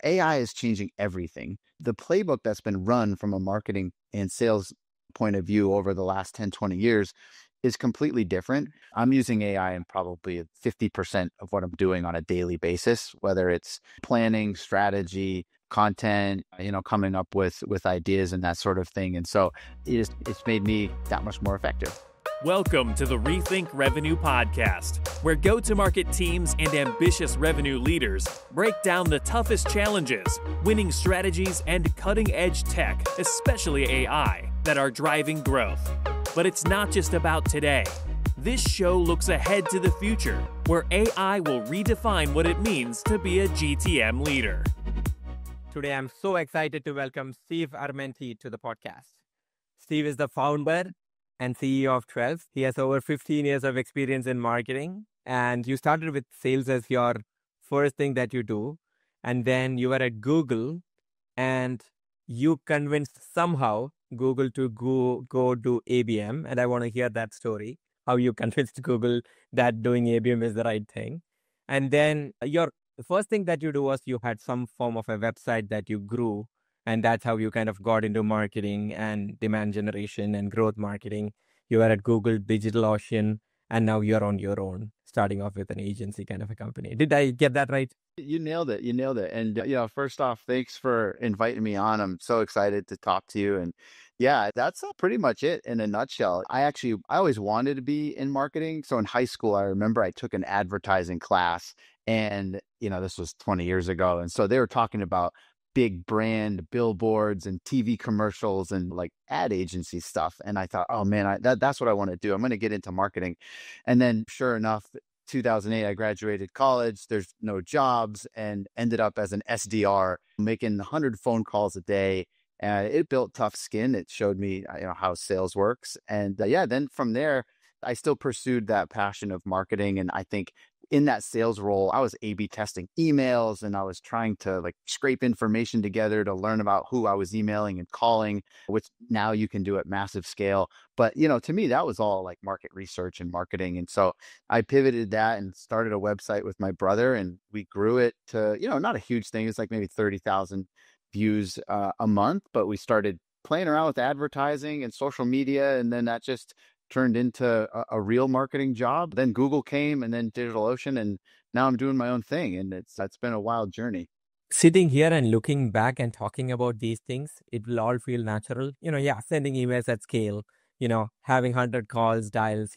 AI is changing everything. The playbook that's been run from a marketing and sales point of view over the last 10, 20 years is completely different. I'm using AI in probably 50% of what I'm doing on a daily basis, whether it's planning, strategy, content, coming up with ideas and that sort of thing. And so it's made me that much more effective. Welcome to the Rethink Revenue podcast, where go-to-market teams and ambitious revenue leaders break down the toughest challenges, winning strategies, and cutting-edge tech, especially AI, that are driving growth. But it's not just about today. This show looks ahead to the future, where AI will redefine what it means to be a GTM leader. Today, I'm so excited to welcome Steve Armenti to the podcast. Steve is the founder and CEO of 12. He has over 15 years of experience in marketing, and you started with sales as your first thing that you do, and then you were at Google, and you convinced somehow Google to go do ABM, and I want to hear that story, how you convinced Google that doing ABM is the right thing. And then the first thing that you do was you had some form of a website that you grew, and that's how you kind of got into marketing and demand generation and growth marketing. You were at Google, DigitalOcean, and now you're on your own, starting off with an agency kind of a company. Did I get that right? You nailed it. And, first off, thanks for inviting me on. I'm so excited to talk to you. And yeah, that's pretty much it in a nutshell. I always wanted to be in marketing. So in high school, I remember I took an advertising class, and, this was 20 years ago. And so they were talking about big brand billboards and TV commercials and like ad agency stuff. And I thought, oh man, that's what I want to do. I'm going to get into marketing. And then sure enough, 2008, I graduated college. There's no jobs, and ended up as an SDR, making 100 phone calls a day. And it built tough skin. It showed me, how sales works. And then from there, I still pursued that passion of marketing. And I think in that sales role, I was A/B testing emails, and I was trying to scrape information together to learn about who I was emailing and calling, which now you can do at massive scale. But, to me, that was all like market research and marketing. And so I pivoted that and started a website with my brother, and we grew it to, not a huge thing. It's like maybe 30,000 views a month, but we started playing around with advertising and social media. And then that just turned into a real marketing job. Then Google came, and then DigitalOcean, and now I'm doing my own thing. And that's been a wild journey. Sitting here and looking back and talking about these things, it will all feel natural. Sending emails at scale, having 100 calls, dials,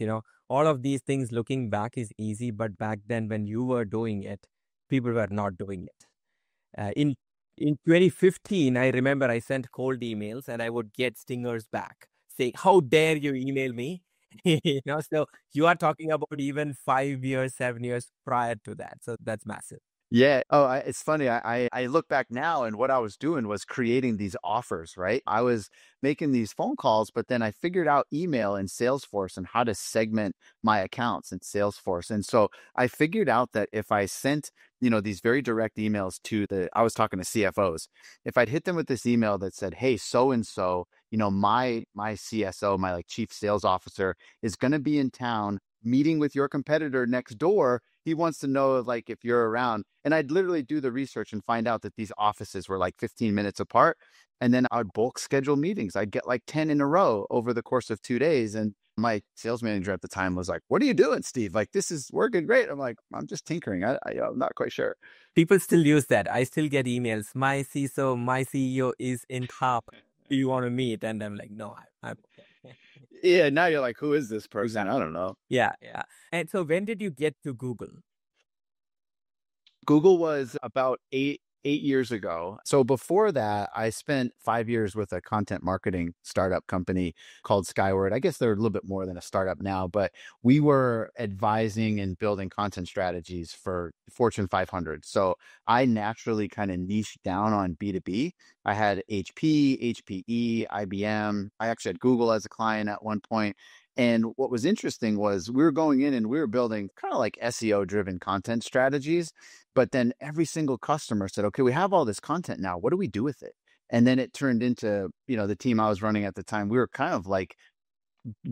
all of these things looking back is easy. But back then when you were doing it, people were not doing it. In 2015, I remember I sent cold emails and I would get stingers back saying, how dare you email me? So you are talking about even 5 years, 7 years prior to that. So that's massive. Yeah. Oh, it's funny. I look back now, and what I was doing was creating these offers, right? I was making these phone calls, but then I figured out email in Salesforce and how to segment my accounts in Salesforce. And so I figured out that if I sent, these very direct emails I was talking to CFOs, if I'd hit them with this email that said, hey, so-and-so, my CSO, my chief sales officer is going to be in town meeting with your competitor next door. He wants to know if you're around. And I'd literally do the research and find out that these offices were 15 minutes apart. And then I would bulk schedule meetings. I'd get 10 in a row over the course of 2 days. And my sales manager at the time was like, what are you doing, Steve? This is working great. I'm like, I'm just tinkering. I'm not quite sure. People still use that. I still get emails. My CISO, my CEO is in top. Do you want to meet? And I'm like, no, I'm okay. Yeah, now you're like, who is this person? I don't know. Yeah. And so when did you get to Google? Google was about eight years ago. So before that, I spent 5 years with a content marketing startup company called Skyward. I guess they're a little bit more than a startup now, but we were advising and building content strategies for Fortune 500. So I naturally kind of niched down on B2B. I had HP, HPE, IBM. I actually had Google as a client at one point. And what was interesting was we were going in and we were building kind of SEO driven content strategies. But then every single customer said, okay, we have all this content now. What do we do with it? And then it turned into, the team I was running at the time, we were kind of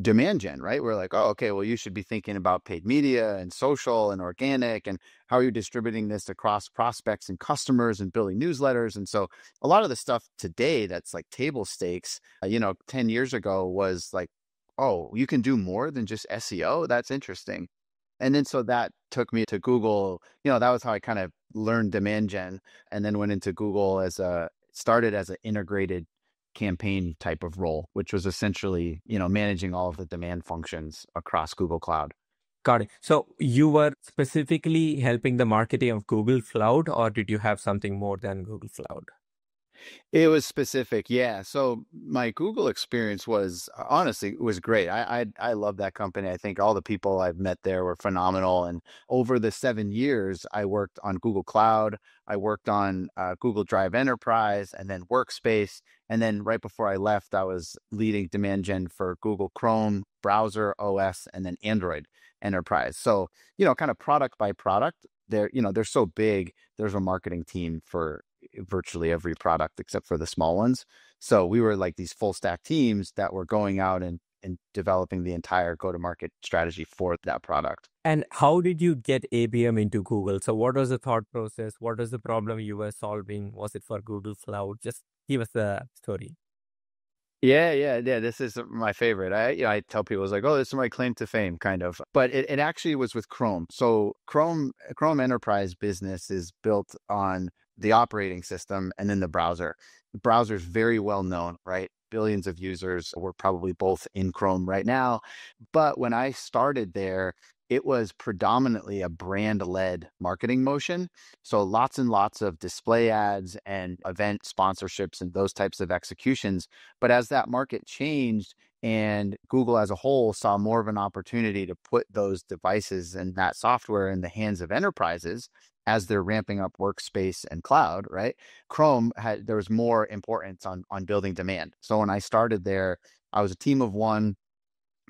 demand gen, right? We're like, oh, okay, well, you should be thinking about paid media and social and organic, and how are you distributing this across prospects and customers and building newsletters. And so a lot of the stuff today that's like table stakes, 10 years ago was like, oh, you can do more than just SEO. That's interesting. And then so that took me to Google. That was how I kind of learned demand gen, and then went into Google started as an integrated campaign type of role, which was essentially, managing all of the demand functions across Google Cloud. Got it. So you were specifically helping the marketing of Google Cloud, or did you have something more than Google Cloud? It was specific, yeah. So my Google experience was honestly it was great. I love that company. I think all the people I've met there were phenomenal. And over the 7 years, I worked on Google Cloud. I worked on Google Drive Enterprise, and then Workspace. And then right before I left, I was leading demand gen for Google Chrome browser OS, and then Android Enterprise. So kind of product by product. They're so big. There's a marketing team for virtually every product except for the small ones. So we were like these full stack teams that were going out and developing the entire go-to-market strategy for that product. And how did you get ABM into Google? So what was the thought process? What was the problem you were solving? Was it for Google Cloud? Just give us the story. Yeah. This is my favorite. I tell people, it's like, oh, this is my claim to fame, kind of. But it actually was with Chrome. So Chrome Enterprise business is built on the operating system and then the browser. The browser is very well known, right? Billions of users. We're probably both in Chrome right now. But when I started there, it was predominantly a brand-led marketing motion. So lots and lots of display ads and event sponsorships and those types of executions. But as that market changed and Google as a whole saw more of an opportunity to put those devices and that software in the hands of enterprises as they're ramping up Workspace and Cloud, right? There was more importance on building demand. So when I started there, I was a team of one,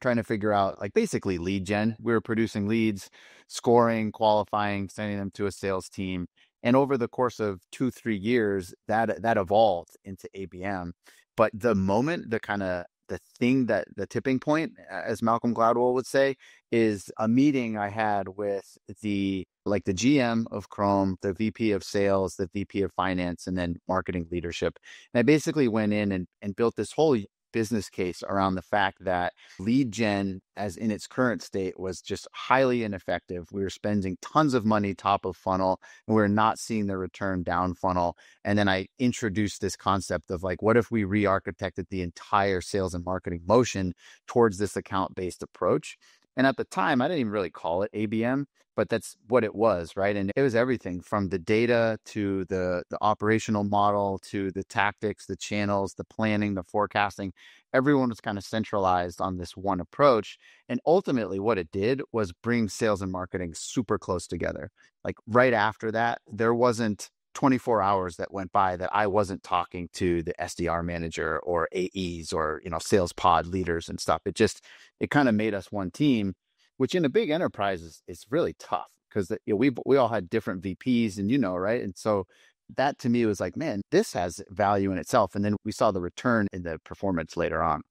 trying to figure out like basically lead gen. We were producing leads, scoring, qualifying, sending them to a sales team. And over the course of 2-3 years, that evolved into ABM. But the moment, the tipping point, as Malcolm Gladwell would say, is a meeting I had with the GM of Chrome, the VP of sales, the VP of finance, and then marketing leadership. And I basically went in and built this whole business case around the fact that lead gen, as in its current state, was just highly ineffective. We were spending tons of money top of funnel, and we we're not seeing the return down funnel. And then I introduced this concept of like, what if we re-architected the entire sales and marketing motion towards this account-based approach? And at the time, I didn't even really call it ABM, but that's what it was, right? And it was everything from the data to the operational model to the tactics, the channels, the planning, the forecasting. Everyone was kind of centralized on this one approach. And ultimately, what it did was bring sales and marketing super close together. Like right after that, there wasn't 24 hours that went by that I wasn't talking to the SDR manager or AEs or, sales pod leaders and stuff. It kind of made us one team, which in a big enterprise is really tough because we all had different VPs and, right? And so that to me was like, man, this has value in itself. And then we saw the return in the performance later on.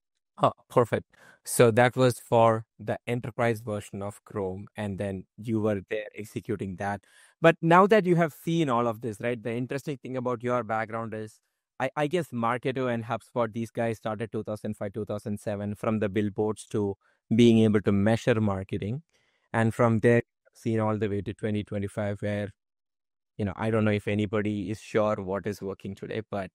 Oh, perfect. So that was for the enterprise version of Chrome, and then you were there executing that. But now that you have seen all of this, right, the interesting thing about your background is, I guess Marketo and HubSpot, these guys started 2005, 2007, from the billboards to being able to measure marketing. And from there, seen all the way to 2025, where, I don't know if anybody is sure what is working today, but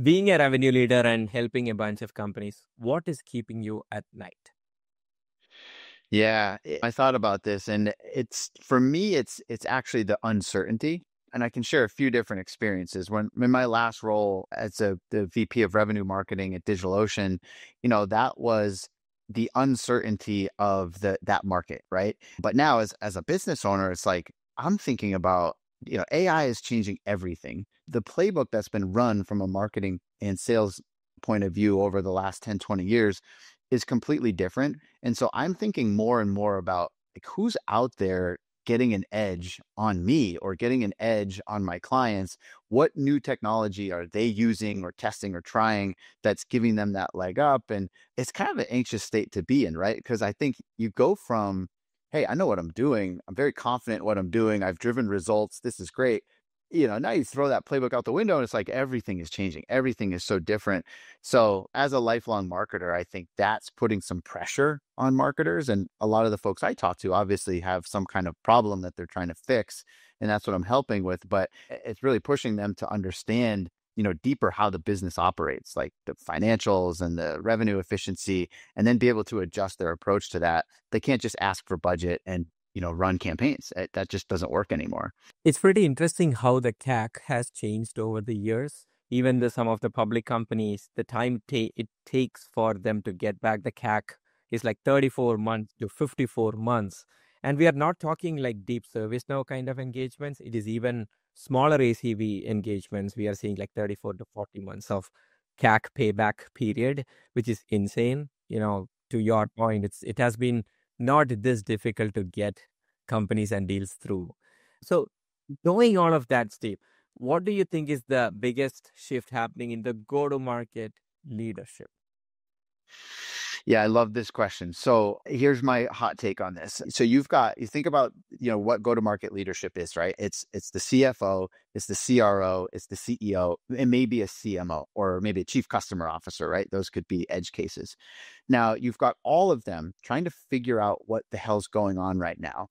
being a revenue leader and helping a bunch of companies, what is keeping you at night? Yeah, I thought about this, and for me, it's actually the uncertainty. And I can share a few different experiences. When in my last role as the VP of revenue marketing at DigitalOcean, that was the uncertainty of that market, right? But now as a business owner, it's like I'm thinking about, AI is changing everything. The playbook that's been run from a marketing and sales point of view over the last 10, 20 years is completely different. And so I'm thinking more and more about like who's out there getting an edge on me or getting an edge on my clients? What new technology are they using or testing or trying that's giving them that leg up? And it's kind of an anxious state to be in, right? Because I think you go from, hey, I know what I'm doing. I'm very confident in what I'm doing. I've driven results. This is great. Now you throw that playbook out the window and it's like everything is changing. Everything is so different. So as a lifelong marketer, I think that's putting some pressure on marketers. And a lot of the folks I talk to obviously have some kind of problem that they're trying to fix. And that's what I'm helping with. But it's really pushing them to understand, deeper how the business operates, like the financials and the revenue efficiency, and then be able to adjust their approach to that. They can't just ask for budget and, run campaigns. That just doesn't work anymore. It's pretty interesting how the CAC has changed over the years. Even some of the public companies, the time it takes for them to get back the CAC is like 34 months to 54 months. And we are not talking like deep service now kind of engagements. It is even smaller ACV engagements. We are seeing like 34 to 40 months of CAC payback period, which is insane. To your point, it has been not this difficult to get companies and deals through. So knowing all of that, Steve, what do you think is the biggest shift happening in the go-to-market leadership? Yeah, I love this question. So here's my hot take on this. So you think about, what go-to-market leadership is, right? It's the CFO, it's the CRO, it's the CEO, and maybe a CMO or maybe a chief customer officer, right? Those could be edge cases. Now you've got all of them trying to figure out what the hell's going on right now.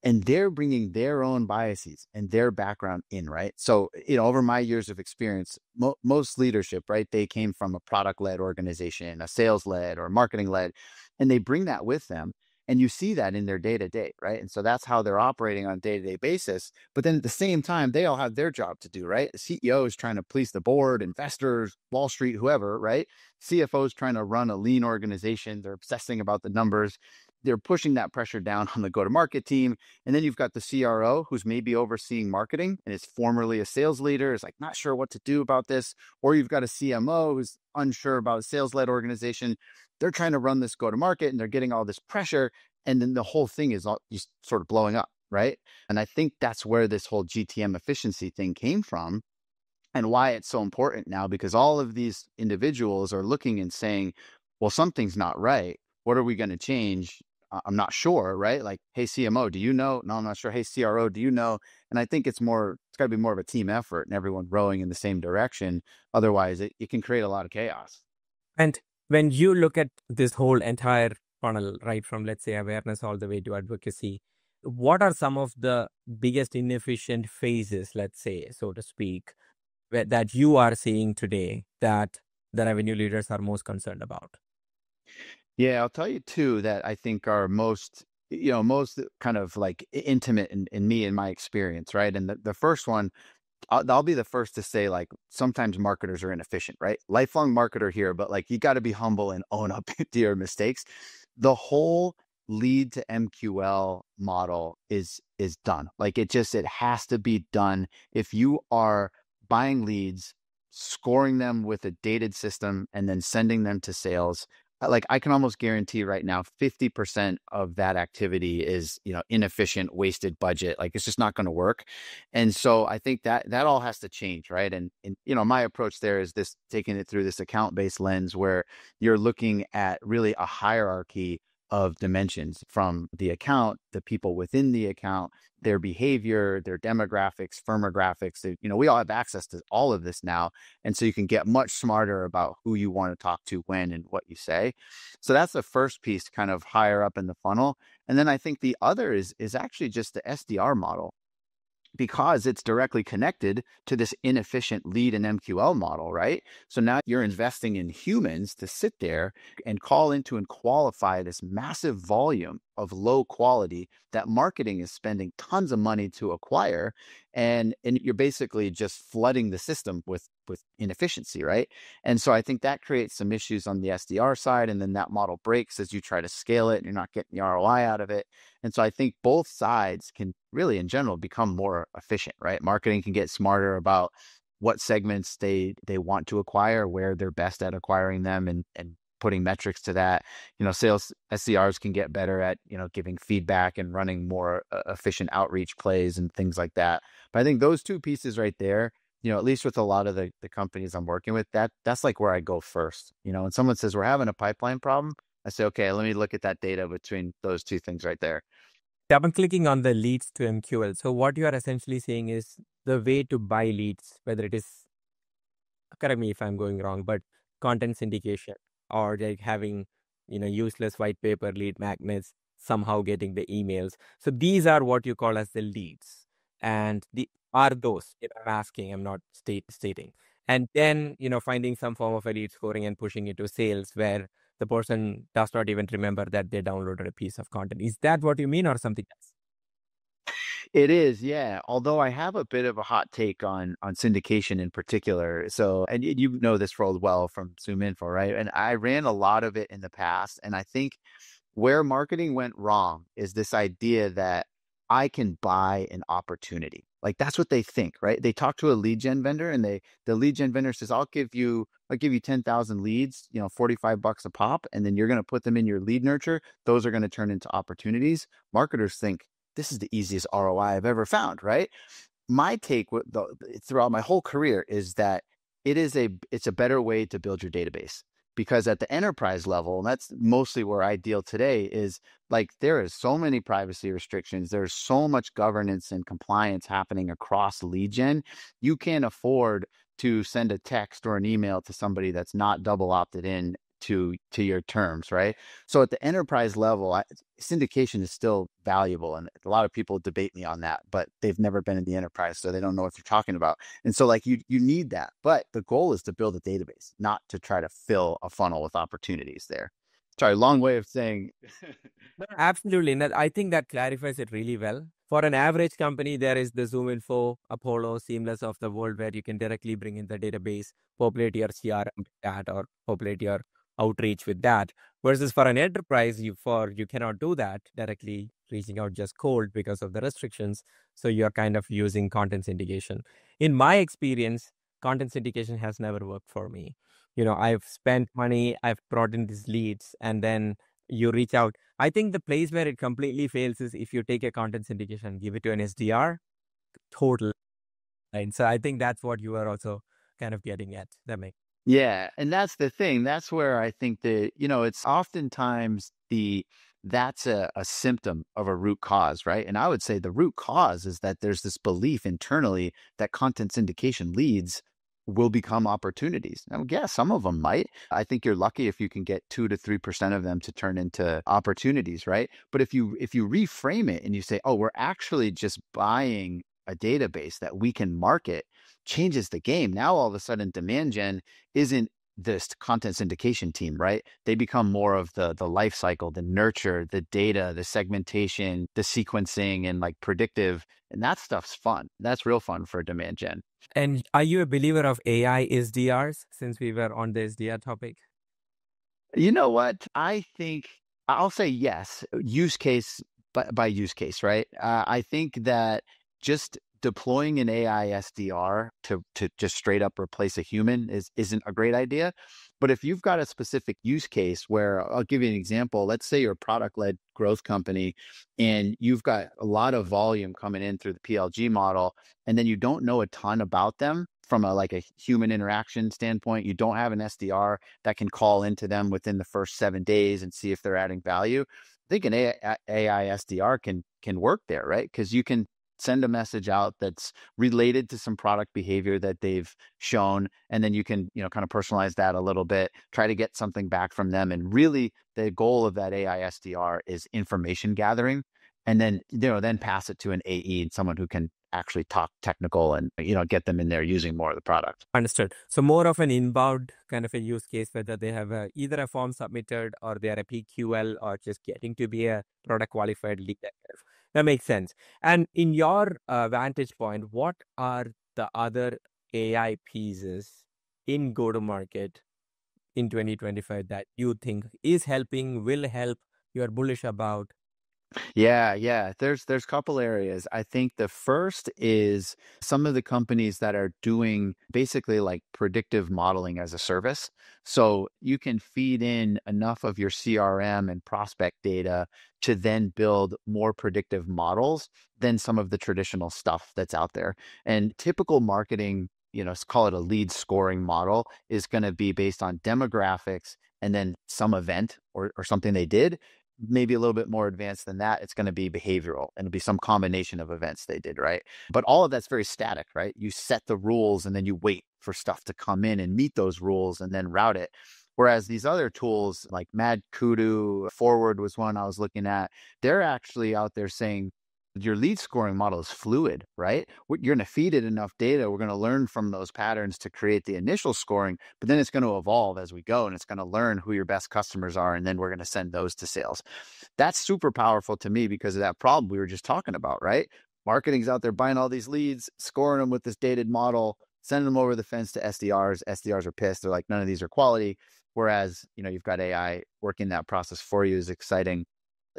And they're bringing their own biases and their background in, right? So, over my years of experience, most leadership, right? They came from a product-led organization, a sales-led or marketing-led, and they bring that with them. And you see that in their day-to-day, right? And so that's how they're operating on a day-to-day basis. But then at the same time, they all have their job to do, right? The CEO is trying to please the board, investors, Wall Street, whoever, right? CFO is trying to run a lean organization. They're obsessing about the numbers. They're pushing that pressure down on the go-to-market team. And then you've got the CRO who's maybe overseeing marketing and is formerly a sales leader, is like not sure what to do about this. Or you've got a CMO who's unsure about a sales-led organization. They're trying to run this go-to-market and they're getting all this pressure. And then the whole thing is all just sort of blowing up, right? And I think that's where this whole GTM efficiency thing came from and why it's so important now, because all of these individuals are looking and saying, well, something's not right. What are we going to change? I'm not sure, right? Like, hey, CMO, do you know? No, I'm not sure. Hey, CRO, do you know? And I think it's got to be more of a team effort and everyone rowing in the same direction. Otherwise, it can create a lot of chaos. And when you look at this whole entire funnel, right, from let's say awareness all the way to advocacy, what are some of the biggest inefficient phases, let's say, so to speak, that you are seeing today that the revenue leaders are most concerned about? Yeah, I'll tell you two that I think are most kind of like intimate in me and my experience, right? And the first one, I'll be the first to say, like, sometimes marketers are inefficient, right? Lifelong marketer here, but like you got to be humble and own up to your mistakes. The whole lead to MQL model is done. Like it has to be done. If you are buying leads, scoring them with a dated system, and then sending them to sales, like I can almost guarantee right now 50% of that activity is, inefficient, wasted budget. Like it's just not going to work. And so I think that all has to change, right? And my approach there is taking it through this account-based lens where you're looking at really a hierarchy of dimensions from the account, the people within the account, their behavior, their demographics, firmographics. We all have access to all of this now. And so you can get much smarter about who you want to talk to, when, and what you say. So that's the first piece, kind of higher up in the funnel. And then I think the other is actually just the SDR model, because it's directly connected to this inefficient lead and MQL model, right? So now you're investing in humans to sit there and call into and qualify this massive volume of low quality that marketing is spending tons of money to acquire. And you're basically just flooding the system with inefficiency, right? And so I think that creates some issues on the SDR side. And then that model breaks as you try to scale it and you're not getting the ROI out of it. And so I think both sides can really, in general, become more efficient, right? Marketing can get smarter about what segments they want to acquire, where they're best at acquiring them, and putting metrics to that. Sales SDRs can get better at, giving feedback and running more efficient outreach plays and things like that. But I think those two pieces right there, at least with a lot of the companies I'm working with, that's like where I go first. When someone says we're having a pipeline problem, I say, okay, let me look at that data between those two things right there. Double clicking on the leads to MQL. So what you are essentially saying is the way to buy leads, whether it is, correct me if I'm going wrong, but content syndication or like having, useless white paper lead magnets, somehow getting the emails. So these are what you call as the leads. And the are those, I'm asking, I'm not stating. And then, finding some form of a lead scoring and pushing it to sales where the person does not even remember that they downloaded a piece of content. Is that what you mean or something else? It is, yeah. Although I have a bit of a hot take on syndication in particular. So, and you know this role well from Zoom Info, right? And I ran a lot of it in the past, and I think where marketing went wrong is this idea that I can buy an opportunity. Like that's what they think, right? They talk to a lead gen vendor, and the lead gen vendor says, I'll give you 10,000 leads, $45 a pop, and then you're going to put them in your lead nurture. Those are going to turn into opportunities. Marketers think this is the easiest ROI I've ever found, right? My take throughout my whole career is that it's a better way to build your database, because at the enterprise level, and that's mostly where I deal today, is like there is so many privacy restrictions. There's so much governance and compliance happening across lead gen. You can't afford to send a text or an email to somebody that's not double opted in to your terms, right? So at the enterprise level, syndication is still valuable, and a lot of people debate me on that, but they've never been in the enterprise, so they don't know what they're talking about. And so like you need that, but the goal is to build a database, not to try to fill a funnel with opportunities there. Sorry, long way of saying. No, absolutely. And I think that clarifies it really well. For an average company, there is the Zoom Info, Apollo, Seamless of the world where you can directly bring in the database, populate your CRM with that, or populate your outreach with that. Versus for an enterprise, you cannot do that directly, reaching out just cold because of the restrictions. So you're kind of using content syndication. In my experience, content syndication has never worked for me. I've spent money, I've brought in these leads, and then you reach out. I think the place where it completely fails is if you take a content syndication and give it to an SDR, total. And so I think that's what you are also kind of getting at. That makes Yeah, and that's the thing. That's where I think that, it's oftentimes that's a symptom of a root cause, right? And I would say the root cause is that there's this belief internally that content syndication leads will become opportunities. Now, yeah, some of them might. I think you're lucky if you can get 2 to 3% of them to turn into opportunities, right? But if you reframe it and you say, oh, we're actually just buying a database that we can market, changes the game. Now all of a sudden demand gen isn't this content syndication team, right? They become more of the life cycle, the nurture, the data, the segmentation, the sequencing, and like predictive. And that stuff's fun. That's real fun for demand gen. And are you a believer of AI SDRs, since we were on the SDR topic? You know what? I think I'll say yes, use case by use case, right? I think that just deploying an AI SDR to just straight up replace a human isn't a great idea. But if you've got a specific use case where, I'll give you an example. Let's say you're a product-led growth company and you've got a lot of volume coming in through the PLG model, and then you don't know a ton about them from like a human interaction standpoint. You don't have an SDR that can call into them within the first 7 days and see if they're adding value. I think an AI SDR can work there, right? Because you can send a message out that's related to some product behavior that they've shown, and then you can kind of personalize that a little bit, try to get something back from them. And really the goal of that AI SDR is information gathering, and then then pass it to an AE and someone who can actually talk technical and get them in there using more of the product. Understood. So more of an inbound kind of a use case, whether they have either a form submitted or they are a PQL or just getting to be a product qualified lead. That makes sense. And in your vantage point, what are the other AI pieces in go-to-market in 2025 that you think is helping, will help, you are bullish about? Yeah. There's a couple areas. I think the first is some of the companies that are doing basically like predictive modeling as a service. So you can feed in enough of your CRM and prospect data to then build more predictive models than some of the traditional stuff that's out there. And typical marketing, let's call it a lead scoring model, is going to be based on demographics and then some event or something they did. Maybe a little bit more advanced than that, it's going to be behavioral and it'll be some combination of events they did, right? But all of that's very static, right? You set the rules and then you wait for stuff to come in and meet those rules and then route it. Whereas these other tools like Mad Kudu, Forward was one I was looking at, they're actually out there saying your lead scoring model is fluid, right? You're going to feed it enough data. We're going to learn from those patterns to create the initial scoring, but then it's going to evolve as we go and it's going to learn who your best customers are. And then we're going to send those to sales. That's super powerful to me because of that problem we were just talking about, right? Marketing's out there buying all these leads, scoring them with this dated model, sending them over the fence to SDRs. SDRs are pissed. They're like, none of these are quality. Whereas, you've got AI working that process for you is exciting.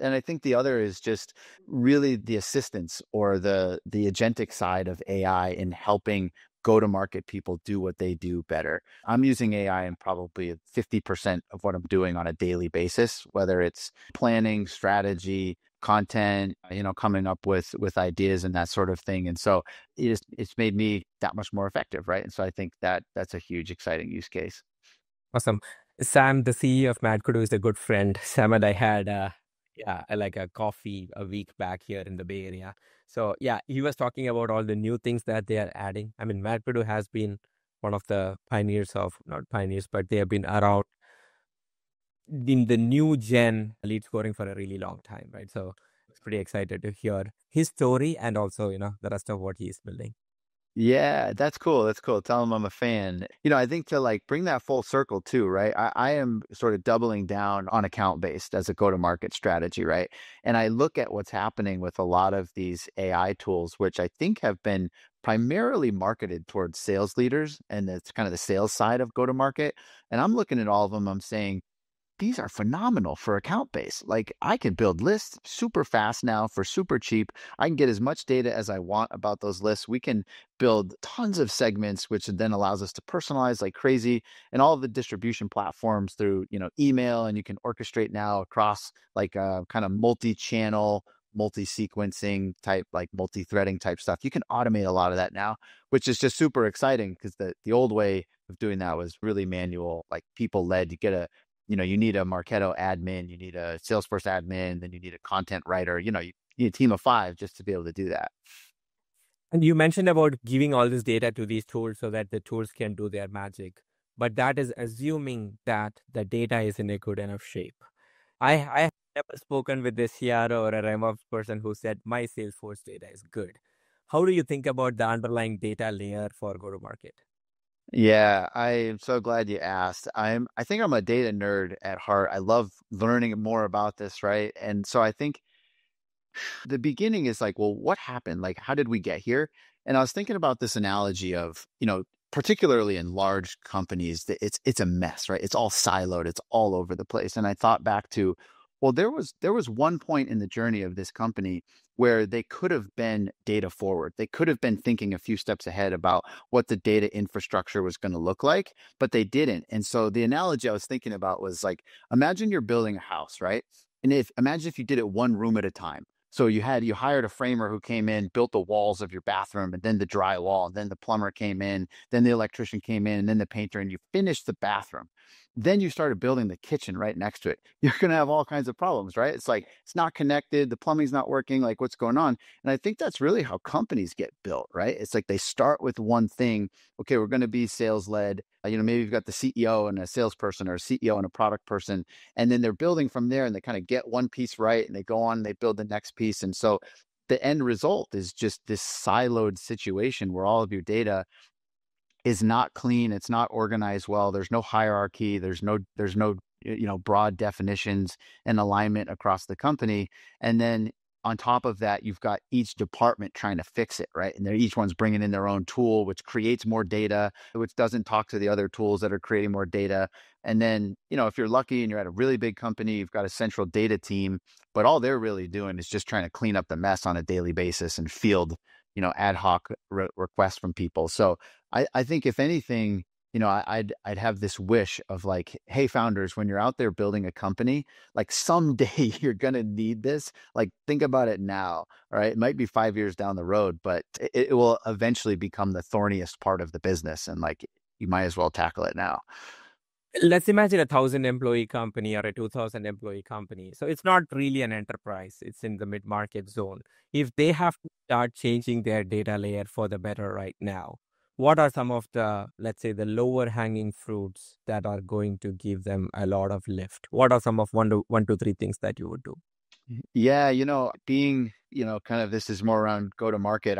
And I think the other is just really the assistance or the agentic side of AI in helping go-to-market people do what they do better. I'm using AI in probably 50% of what I'm doing on a daily basis, whether it's planning, strategy, content, coming up with ideas and that sort of thing. And so it's made me that much more effective, right? And so I think that's a huge, exciting use case. Awesome. Sam, the CEO of Mad Kudu, is a good friend. Sam and I had like a coffee a week back here in the Bay Area. So yeah, he was talking about all the new things that they are adding. I mean, Mad Kudu has been one of the pioneers of, not pioneers, but they have been around in the new gen lead scoring for a really long time, right? So it's pretty excited to hear his story and also, the rest of what he is building. Yeah, that's cool. That's cool. Tell them I'm a fan. I think to like bring that full circle too, right? I am sort of doubling down on account based as a go-to-market strategy, right? And I look at what's happening with a lot of these AI tools, which I think have been primarily marketed towards sales leaders, and it's kind of the sales side of go-to-market. And I'm looking at all of them, I'm saying, these are phenomenal for account base. Like I can build lists super fast now for super cheap. I can get as much data as I want about those lists. We can build tons of segments, which then allows us to personalize like crazy, and all of the distribution platforms through, email, and you can orchestrate now across like kind of multi-channel, multi-sequencing type, like multi-threading type stuff. You can automate a lot of that now, which is just super exciting because the old way of doing that was really manual, like people led. You need a Marketo admin, you need a Salesforce admin, then you need a content writer. You need a team of 5 just to be able to do that. And you mentioned about giving all this data to these tools so that the tools can do their magic. But that is assuming that the data is in a good enough shape. I have never spoken with a CRO or a RevOps person who said my Salesforce data is good. How do you think about the underlying data layer for go-to-market? Yeah, I am so glad you asked. I think I'm a data nerd at heart. I love learning more about this, right? And so I think the beginning is like, well, what happened? Like, how did we get here? And I was thinking about this analogy of, particularly in large companies, that it's a mess, right? It's all siloed, it's all over the place. And I thought back to, well, there was one point in the journey of this company where they could have been data forward. They could have been thinking a few steps ahead about what the data infrastructure was going to look like, but they didn't. And so the analogy I was thinking about was like, imagine you're building a house, right? And imagine if you did it one room at a time. So you hired a framer who came in, built the walls of your bathroom, and then the drywall, and then the plumber came in, then the electrician came in, and then the painter, and you finished the bathroom. Then you started building the kitchen right next to it. You're going to have all kinds of problems, right? It's like, it's not connected. The plumbing's not working. Like, what's going on? And I think that's really how companies get built, right? It's like they start with one thing. Okay, we're going to be sales led. Maybe you've got the CEO and a salesperson, or a CEO and a product person, and then they're building from there, and they kind of get one piece right, and they go on and they build the next piece. And so the end result is just this siloed situation where all of your data is not clean, it's not organized well, there's no hierarchy, there's no broad definitions and alignment across the company. And then on top of that, you've got each department trying to fix it, right? And each one's bringing in their own tool, which creates more data, which doesn't talk to the other tools that are creating more data. And then, if you're lucky and you're at a really big company, you've got a central data team, but all they're really doing is just trying to clean up the mess on a daily basis and field, ad hoc requests from people. So I think if anything, I'd have this wish of like, hey, founders, when you're out there building a company, like someday you're going to need this. Like, think about it now. All right. It might be 5 years down the road, but it will eventually become the thorniest part of the business. And like, you might as well tackle it now. Let's imagine a 1,000-employee company or a 2,000-employee company. So it's not really an enterprise. It's in the mid-market zone. If they have to start changing their data layer for the better right now, what are some of the, let's say, the lower hanging fruits that are going to give them a lot of lift? What are some of one to three things that you would do? Yeah, being, kind of this is more around go to market.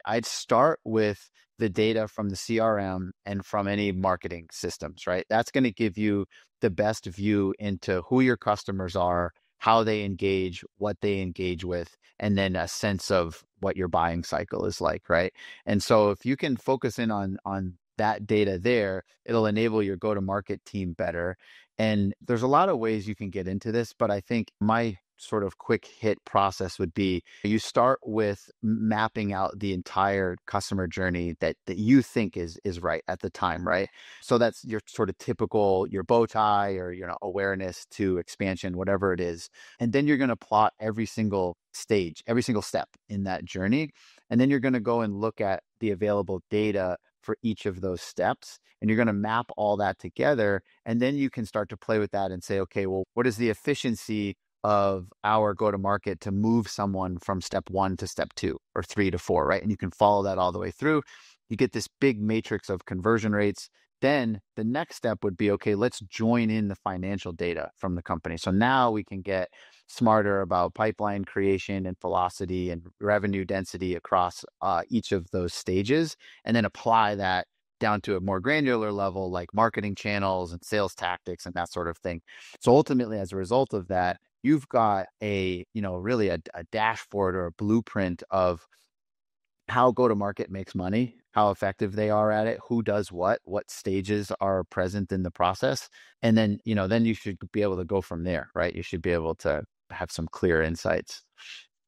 I'd start with the data from the CRM and from any marketing systems, right? That's going to give you the best view into who your customers are, how they engage, what they engage with, and then a sense of what your buying cycle is like, right? And so if you can focus in on that data there, it'll enable your go to market team better. And there's a lot of ways you can get into this, but I think my sort of quick hit process would be you start with mapping out the entire customer journey that you think is right at the time, right? So that's your sort of typical, your bow tie or, awareness to expansion, whatever it is. And then you're going to plot every single stage, every single step in that journey. And then you're going to go and look at the available data for each of those steps. And you're going to map all that together. And then you can start to play with that and say, okay, well, what is the efficiency of our go-to-market to move someone from step 1 to step 2 or 3 to 4, right? And you can follow that all the way through. You get this big matrix of conversion rates. Then the next step would be, okay, let's join in the financial data from the company. So now we can get smarter about pipeline creation and velocity and revenue density across each of those stages, and then apply that down to a more granular level, like marketing channels and sales tactics and that sort of thing. So ultimately, as a result of that, you've got really a dashboard or a blueprint of how go-to-market makes money, how effective they are at it, who does what stages are present in the process. And then, then you should be able to go from there, right? You should be able to have some clear insights.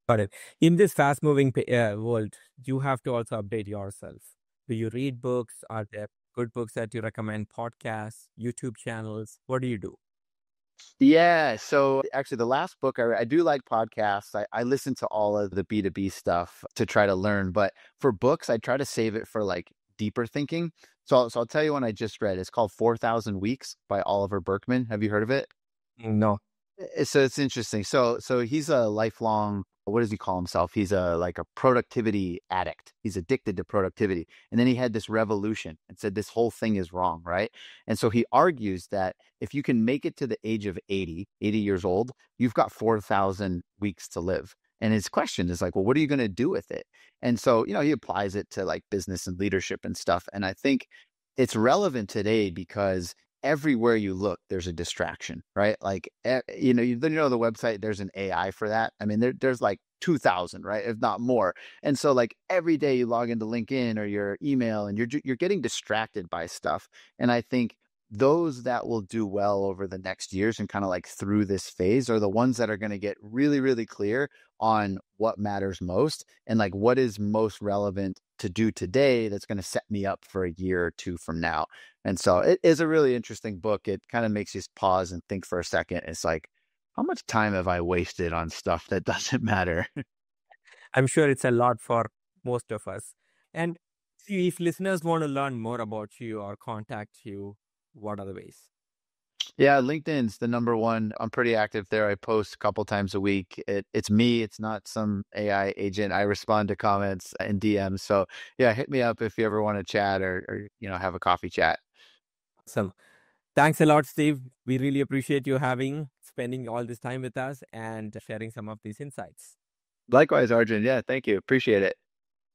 Got it. In this fast-moving world, you have to also update yourself. Do you read books? Are there good books that you recommend? Podcasts, YouTube channels? What do you do? Yeah. So actually the last book, I do like podcasts. I listen to all of the B2B stuff to try to learn, but for books, I try to save it for like deeper thinking. So I'll tell you one I just read. It's called 4,000 Weeks by Oliver Burkeman. Have you heard of it? No. So it's interesting. So he's a lifelong, what does he call himself? He's a productivity addict. He's addicted to productivity. And then he had this revolution and said this whole thing is wrong, right? And so he argues that if you can make it to the age of 80 years old, you've got 4,000 weeks to live. And his question is like, well, what are you going to do with it? And so, he applies it to like business and leadership and stuff. And I think it's relevant today because everywhere you look, there's a distraction, right? Like, the website, there's an AI for that. I mean, there's like 2,000, right? If not more. And so like every day you log into LinkedIn or your email and you're getting distracted by stuff. And I think those that will do well over the next years and kind of like through this phase are the ones that are going to get really, really clear on what matters most and like what is most relevant to do today that's going to set me up for a year or two from now. And so it is a really interesting book. It kind of makes you pause and think for a second. It's like, how much time have I wasted on stuff that doesn't matter? I'm sure it's a lot for most of us. And if listeners want to learn more about you or contact you, what are the ways? Yeah, LinkedIn's the number one. I'm pretty active there. I post a couple times a week. It's me. It's not some AI agent. I respond to comments and DMs. So yeah, hit me up if you ever want to chat or have a coffee chat. Awesome. Thanks a lot, Steve. We really appreciate you spending all this time with us and sharing some of these insights. Likewise, Arjun. Yeah, thank you. Appreciate it.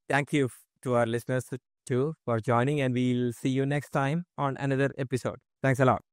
Thank you to our listeners too for joining, and we'll see you next time on another episode. Thanks a lot.